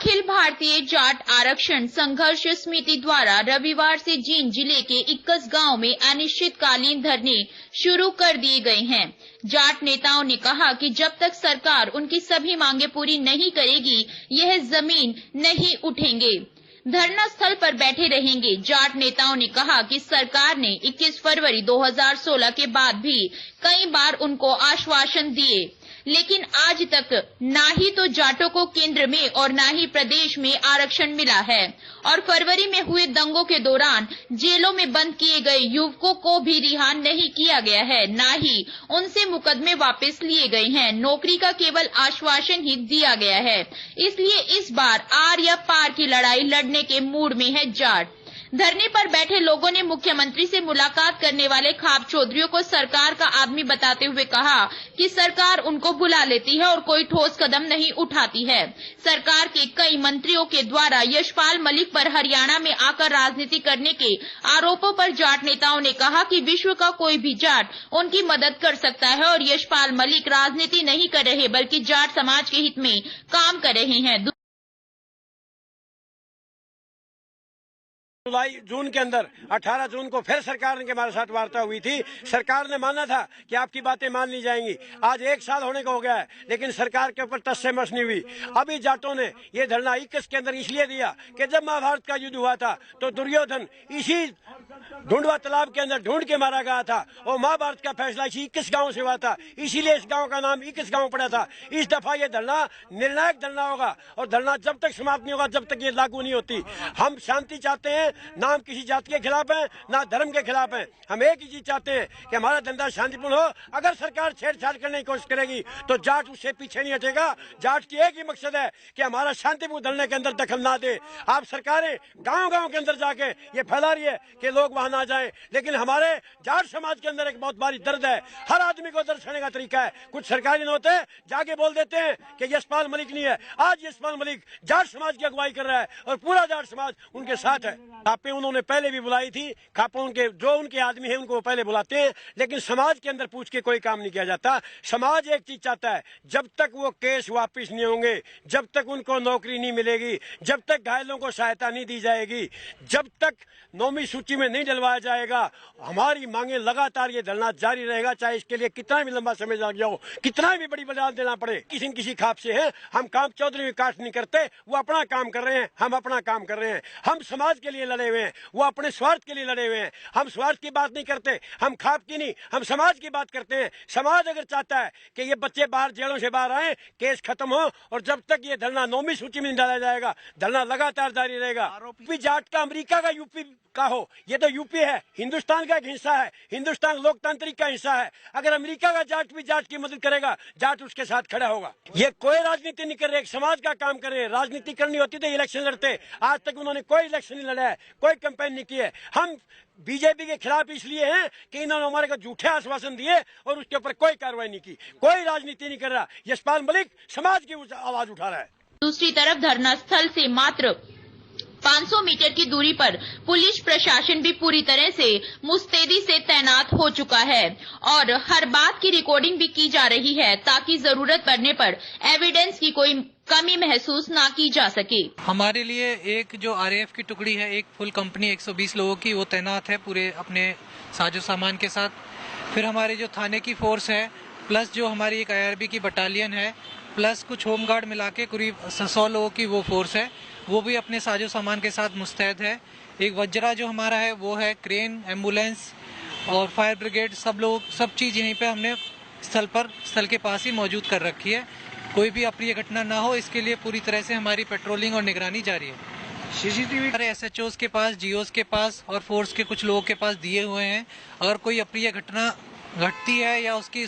अखिल भारतीय जाट आरक्षण संघर्ष समिति द्वारा रविवार से जींद जिले के 21 गांव में अनिश्चितकालीन धरने शुरू कर दिए गए हैं। जाट नेताओं ने कहा कि जब तक सरकार उनकी सभी मांगे पूरी नहीं करेगी, यह जमीन नहीं उठेंगे, धरना स्थल पर बैठे रहेंगे। जाट नेताओं ने कहा कि सरकार ने 21 फरवरी 2016 के बाद भी कई बार उनको आश्वासन दिए, लेकिन आज तक ना ही तो जाटों को केंद्र में और ना ही प्रदेश में आरक्षण मिला है। और फरवरी में हुए दंगों के दौरान जेलों में बंद किए गए युवकों को भी रिहा नहीं किया गया है, ना ही उनसे मुकदमे वापस लिए गए हैं। नौकरी का केवल आश्वासन ही दिया गया है। इसलिए इस बार आर या पार की लड़ाई लड़ने के मूड में है जाट। धरने पर बैठे लोगों ने मुख्यमंत्री से मुलाकात करने वाले खाप चौधरियों को सरकार का आदमी बताते हुए कहा कि सरकार उनको बुला लेती है और कोई ठोस कदम नहीं उठाती है। सरकार के कई मंत्रियों के द्वारा यशपाल मलिक पर हरियाणा में आकर राजनीति करने के आरोपों पर जाट नेताओं ने कहा कि विश्व का कोई भी जाट उनकी मदद कर सकता है और यशपाल मलिक राजनीति नहीं कर रहे बल्कि जाट समाज के हित में काम कर रहे हैं। जुलाई जून के अंदर 18 जून को फिर सरकार के हमारे साथ वार्ता हुई थी। सरकार ने माना था कि आपकी बातें मान ली जाएंगी। आज 1 साल होने का हो गया है, लेकिन सरकार के ऊपर टस से मस नहीं हुई। अभी जाटों ने ये धरना 21 के अंदर इसलिए दिया कि जब महाभारत का युद्ध हुआ था तो दुर्योधन इसी ढूंढवा तालाब के अंदर ढूंढ के मारा गया था और महाभारत का फैसला इसी 21 गांव से हुआ था, इसीलिए इस गांव का नाम 21 गांव पड़ा था। इस दफा ये धरना निर्णायक धरना होगा और धरना जब तक समाप्त नहीं होगा जब तक ये लागू नहीं होती। हम शांति चाहते हैं, नाम किसी जाति के खिलाफ है ना धर्म के खिलाफ है। हम एक ही चीज चाहते हैं कि हमारा धंधा शांतिपूर्ण हो। अगर सरकार छेड़छाड़ करने की कोशिश करेगी तो जाट उससे पीछे नहीं हटेगा। जाट की एक ही मकसद है कि हमारा शांतिपूर्ण धरने के अंदर दखल ना दे। आप सरकारें गांव-गांव के अंदर जाके ये फैला रही है कि लोग वहां ना जाएं, लेकिन हमारे जाट समाज के अंदर एक बहुत बड़ी दर्द है। हर आदमी को दर्शाने का तरीका है। कुछ सरकारी होते जाके बोल देते हैं कि यशपाल मलिक नहीं है। आज यशपाल मलिक जाट समाज की अगुवाई कर रहा है और पूरा जाट समाज उनके साथ है। खापे उन्होंने पहले भी बुलाई थी। खापे उनके जो उनके आदमी है उनको पहले बुलाते हैं, लेकिन समाज के अंदर पूछ के कोई काम नहीं किया जाता। समाज एक चीज चाहता है, जब तक वो केस वापिस नहीं होंगे, जब तक उनको नौकरी नहीं मिलेगी, जब तक घायलों को सहायता नहीं दी जाएगी, जब तक 9वीं सूची में नहीं डलवाया जाएगा, हमारी मांगे लगातार ये धरना जारी रहेगा। चाहे इसके लिए कितना भी लंबा समय लग जाओ, कितना भी बड़ी बलिदान देना पड़े। किसी न किसी खाप से है। हम काम चौधरी में काट नहीं करते। वो अपना काम कर रहे हैं, हम अपना काम कर रहे हैं। हम समाज के लिए लड़े हुए हैं, वो अपने स्वार्थ के लिए लड़े हुए हैं। हम स्वार्थ की बात नहीं करते, हम खाप की नहीं, हम समाज की बात करते हैं। समाज अगर चाहता है कि ये बच्चे बाहर जेलों से बाहर आए, केस खत्म हो, और जब तक ये धरना 9वीं सूची में नहीं डाला जाएगा, धरना लगातार जारी रहेगा। यूपी जाट का अमेरिका का यूपी का हो, ये तो यूपी है, हिंदुस्तान का एक हिस्सा है। हिंदुस्तान लोकतांत्रिक का हिस्सा है। अगर अमेरिका का जाट भी जाट की मदद करेगा, जाट उसके साथ खड़ा होगा। ये कोई राजनीति नहीं कर रहे, एक समाज का काम कर रहे हैं। राजनीति करनी होती तो इलेक्शन लड़ते। आज तक उन्होंने कोई इलेक्शन नहीं लड़ा है, कोई कैंपेन नहीं की है। हम बीजेपी के खिलाफ इसलिए हैं कि इन्होंने हमारे को झूठे आश्वासन दिए और उसके ऊपर कोई कार्रवाई नहीं की। कोई राजनीति नहीं कर रहा। यशपाल मलिक समाज की आवाज उठा रहा है। दूसरी तरफ धरना स्थल से मात्र 500 मीटर की दूरी पर पुलिस प्रशासन भी पूरी तरह से मुस्तैदी से तैनात हो चुका है और हर बात की रिकॉर्डिंग भी की जा रही है ताकि जरूरत पड़ने पर एविडेंस की कोई कमी महसूस ना की जा सके। हमारे लिए एक जो आरएएफ की टुकड़ी है, एक फुल कंपनी 120 लोगों की, वो तैनात है पूरे अपने साजो सामान के साथ। फिर हमारे जो थाने की फोर्स है, प्लस जो हमारी एक आईआरबी की बटालियन है, प्लस कुछ होमगार्ड मिला के करीब 100 लोगों की वो फोर्स है, वो भी अपने साजो सामान के साथ मुस्तैद है। एक वज्रा जो हमारा है वो है, क्रेन, एम्बुलेंस और फायर ब्रिगेड, सब चीज़ यहीं पे हमने स्थल के पास ही मौजूद कर रखी है। कोई भी अप्रिय घटना ना हो, इसके लिए पूरी तरह से हमारी पेट्रोलिंग और निगरानी जारी है। सीसीटीवी हमारे एसएचओस के पास, जीओस के पास और फोर्स के कुछ लोगों के पास दिए हुए हैं। अगर कोई अप्रिय घटना घटती है या उसकी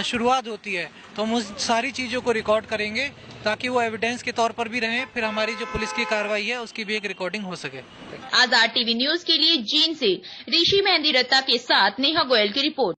शुरुआत होती है तो हम उस सारी चीज़ों को रिकॉर्ड करेंगे ताकि वो एविडेंस के तौर पर भी रहें। फिर हमारी जो पुलिस की कार्रवाई है उसकी भी एक रिकॉर्डिंग हो सके। आजाद टीवी न्यूज के लिए जींद से ऋषि मेहंदी रत्ता के साथ नेहा गोयल की रिपोर्ट।